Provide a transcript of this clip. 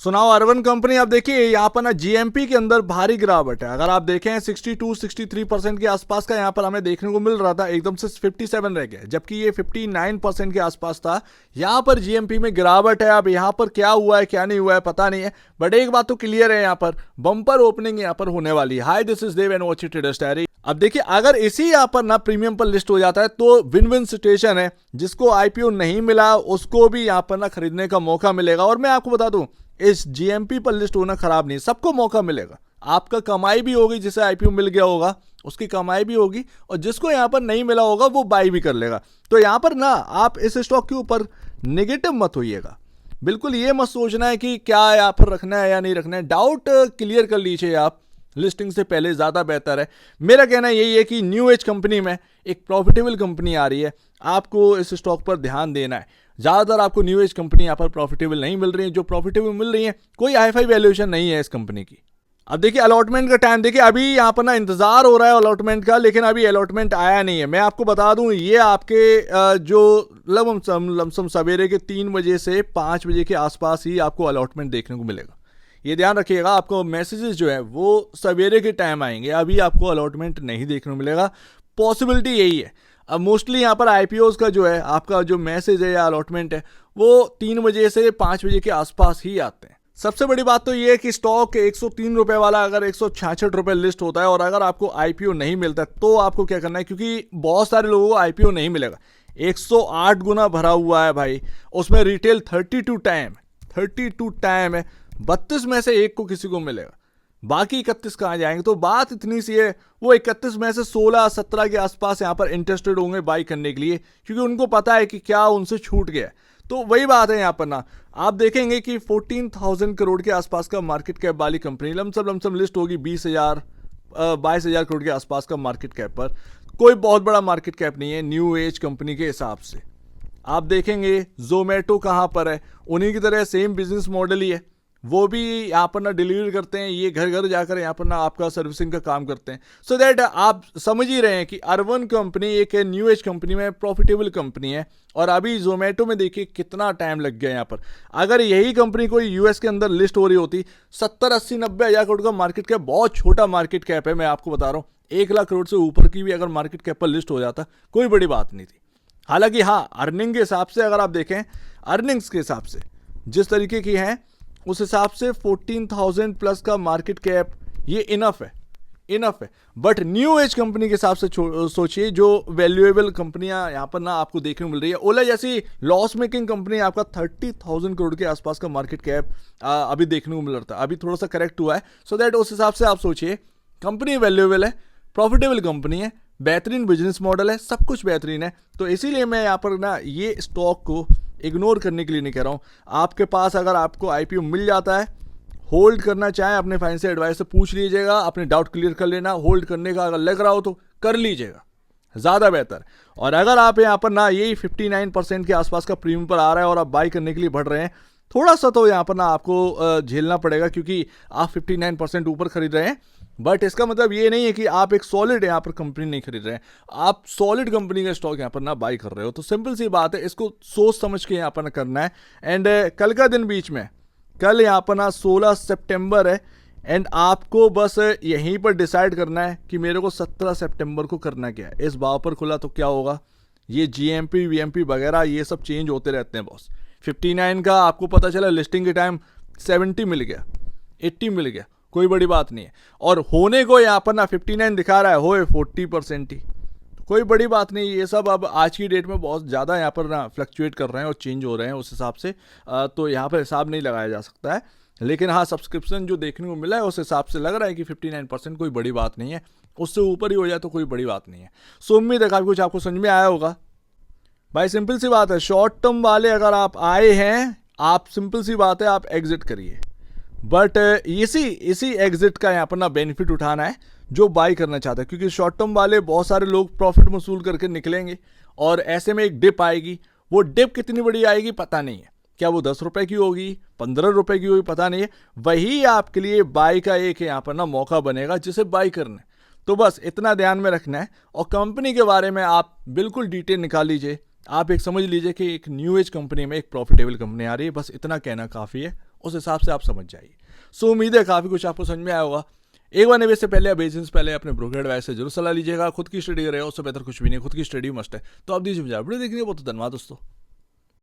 सुनाओ urban company. अब देखिए यहाँ पर ना जीएमपी के अंदर भारी गिरावट है। अगर आप देखें 62-63% के आसपास का यहाँ पर हमें देखने को मिल रहा था, एकदम से 57 रह गया, जबकि ये 59% के आसपास था। यहाँ पर जीएमपी में गिरावट है। अब यहाँ पर क्या हुआ है क्या नहीं हुआ है पता नहीं है, बट एक बात तो क्लियर है, यहाँ पर बम्पर ओपनिंग यहाँ पर होने वाली है। Hi, this is Dev and watch it traders diary. अब देखिए अगर इसी यहाँ पर ना प्रीमियम पर लिस्ट हो जाता है तो विन विन सिचुएशन है। जिसको आईपीओ नहीं मिला उसको भी यहाँ पर ना खरीदने का मौका मिलेगा। और मैं आपको बता दूं, इस जीएमपी पर लिस्ट होना खराब नहीं, सबको मौका मिलेगा। आपका कमाई भी होगी, जिसे आईपीओ मिल गया होगा उसकी कमाई भी होगी, और जिसको यहाँ पर नहीं मिला होगा वो बाई भी कर लेगा। तो यहाँ पर ना आप इस स्टॉक के ऊपर नेगेटिव मत होइएगा। बिल्कुल ये मत सोचना है कि क्या यहाँ पर रखना है या नहीं रखना है। डाउट क्लियर कर लीजिए आप लिस्टिंग से पहले, ज़्यादा बेहतर है। मेरा कहना यही है कि न्यू एज कंपनी में एक प्रॉफिटेबल कंपनी आ रही है, आपको इस स्टॉक पर ध्यान देना है। ज़्यादातर आपको न्यू एज कंपनी यहाँ पर प्रॉफिटेबल नहीं मिल रही है। जो प्रॉफिटेबल मिल रही है कोई हाई फाई वैल्यूएशन नहीं है इस कंपनी की। अब देखिए अलॉटमेंट का टाइम देखिए, अभी यहाँ पर ना इंतजार हो रहा है अलॉटमेंट का, लेकिन अभी अलॉटमेंट आया नहीं है। मैं आपको बता दूं ये आपके जो लमसम सवेरे के 3 बजे से 5 बजे के आसपास ही आपको अलॉटमेंट देखने को मिलेगा। ये ध्यान रखिएगा, आपको मैसेजेस जो है वो सवेरे के टाइम आएंगे, अभी आपको अलॉटमेंट नहीं देखने को मिलेगा। पॉसिबिलिटी यही है। अब मोस्टली यहाँ पर आईपीओज का जो है आपका जो मैसेज है या अलॉटमेंट है वो 3 बजे से 5 बजे के आसपास ही आते हैं। सबसे बड़ी बात तो ये है कि स्टॉक 103 रुपए वाला अगर 166 रुपए लिस्ट होता है और अगर आपको आईपीओ नहीं मिलता तो आपको क्या करना है, क्योंकि बहुत सारे लोगों को आईपीओ नहीं मिलेगा। 108 गुना भरा हुआ है भाई, उसमें रिटेल 32 टाइम है। 32 में से एक को किसी को मिलेगा, बाकी 31 कहाँ जाएंगे। तो बात इतनी सी है, वो 31 में से 16-17 के आसपास यहाँ पर इंटरेस्टेड होंगे बाई करने के लिए, क्योंकि उनको पता है कि क्या उनसे छूट गया। तो वही बात है यहाँ पर ना, आप देखेंगे कि 14,000 करोड़ के आसपास का मार्केट कैप वाली कंपनी लमसम लिस्ट होगी 22,000 करोड़ के आसपास का मार्केट कैप पर। कोई बहुत बड़ा मार्केट कैप नहीं है न्यू एज कंपनी के हिसाब से। आप देखेंगे जोमेटो कहाँ पर है, उन्हीं की तरह सेम बिजनेस मॉडल ही है। वो भी यहाँ पर ना डिलीवरी करते हैं, ये घर घर जाकर यहाँ पर ना आपका सर्विसिंग का काम करते हैं। सो दैट आप समझ ही रहे हैं कि अर्बन कंपनी एक न्यू एज कंपनी में प्रॉफिटेबल कंपनी है। और अभी जोमेटो में देखिए कितना टाइम लग गया यहाँ पर। अगर यही कंपनी कोई यूएस के अंदर लिस्ट हो रही होती, 70-80-90 हज़ार करोड़ का मार्केट कैप, बहुत छोटा मार्केट कैप है, मैं आपको बता रहा हूँ। 1 लाख करोड़ से ऊपर की भी अगर मार्केट कैप पर लिस्ट हो जाता कोई बड़ी बात नहीं थी। हालांकि हाँ, अर्निंग के हिसाब से अगर आप देखें, अर्निंग्स के हिसाब से जिस तरीके की हैं उस हिसाब से 14,000 प्लस का मार्केट कैप ये इनफ है। बट न्यू एज कंपनी के हिसाब से सोचिए, जो वैल्यूएबल कंपनियां यहाँ पर ना आपको देखने को मिल रही है। ओला जैसी लॉस मेकिंग कंपनी आपका 30,000 करोड़ के आसपास का मार्केट कैप अभी देखने को मिल रहा था, अभी थोड़ा सा करेक्ट हुआ है। सो दैट उस हिसाब से आप सोचिए, कंपनी वैल्यूएबल है, प्रॉफिटेबल कंपनी है, बेहतरीन बिजनेस मॉडल है, सब कुछ बेहतरीन है। तो इसीलिए मैं यहाँ पर ना ये स्टॉक को इग्नोर करने के लिए नहीं कह रहा हूँ। आपके पास अगर आपको आईपीओ मिल जाता है, होल्ड करना चाहें अपने फाइनेंशियल एडवाइस से पूछ लीजिएगा, अपने डाउट क्लियर कर लेना। होल्ड करने का अगर लग रहा हो तो कर लीजिएगा, ज़्यादा बेहतर। और अगर आप यहाँ पर ना यही 59% के आसपास का प्रीमियम पर आ रहा है और आप बाई करने के लिए बढ़ रहे हैं, थोड़ा सा तो यहाँ पर ना आपको झेलना पड़ेगा, क्योंकि आप 59% ऊपर खरीद रहे हैं। बट इसका मतलब ये नहीं है कि आप एक सॉलिड यहाँ पर कंपनी नहीं खरीद रहे हैं, आप सॉलिड कंपनी का स्टॉक यहाँ पर ना बाई कर रहे हो। तो सिंपल सी बात है, इसको सोच समझ के यहाँ पर ना करना है। एंड कल का दिन बीच में, कल यहाँ पर ना 16 सितंबर है, एंड आपको बस यहीं पर डिसाइड करना है कि मेरे को 17 सितंबर को करना क्या है। इस भाव पर खुला तो क्या होगा, ये जीएमपी वीएमपी वगैरह ये सब चेंज होते रहते हैं बॉस। 59 का आपको पता चला लिस्टिंग के टाइम 70 मिल गया, 80 मिल गया, कोई बड़ी बात नहीं है। और होने को यहाँ पर ना 59 दिखा रहा है, होए 40% ही, कोई बड़ी बात नहीं। ये सब अब आज की डेट में बहुत ज़्यादा यहाँ पर ना फ्लक्चुएट कर रहे हैं और चेंज हो रहे हैं, उस हिसाब से तो यहाँ पर हिसाब नहीं लगाया जा सकता है। लेकिन हाँ, सब्सक्रिप्शन जो देखने को मिला है उस हिसाब से लग रहा है कि 59% कोई बड़ी बात नहीं है, उससे ऊपर ही हो जाए तो कोई बड़ी बात नहीं है। सो उम्मीद है काफ़ी कुछ आपको समझ में आया होगा भाई। सिंपल सी बात है, शॉर्ट टर्म वाले अगर आप आए हैं, आप सिंपल सी बात है आप एग्जिट करिए। बट इसी एग्जिट का यहाँ पर ना बेनिफिट उठाना है जो बाई करना चाहता है, क्योंकि शॉर्ट टर्म वाले बहुत सारे लोग प्रॉफिट वसूल करके निकलेंगे और ऐसे में एक डिप आएगी। वो डिप कितनी बड़ी आएगी पता नहीं है, क्या वो 10 रुपए की होगी, 15 रुपए की होगी, पता नहीं है। वही आपके लिए बाई का एक यहाँ पर ना मौका बनेगा जिसे बाई करना है। तो बस इतना ध्यान में रखना है। और कंपनी के बारे में आप बिल्कुल डिटेल निकाल लीजिए, आप एक समझ लीजिए कि एक न्यू एज कंपनी में एक प्रॉफिटेबल कंपनी आ रही है, बस इतना कहना काफ़ी है। उस हिसाब से आप समझ जाइए। सो उम्मीद है काफ़ी कुछ आपको समझ में आया होगा। एक बार निवेश से पहले या बेचने से पहले अपने ब्रोकर एडवाइस से जरूर सलाह लीजिएगा। खुद की स्टडी करेगा, उससे बेहतर कुछ भी नहीं, खुद की स्टडी मस्ट है। तो आप दीजिए मुझे वीडियो देखने के लिए बहुत धन्यवाद दोस्तों।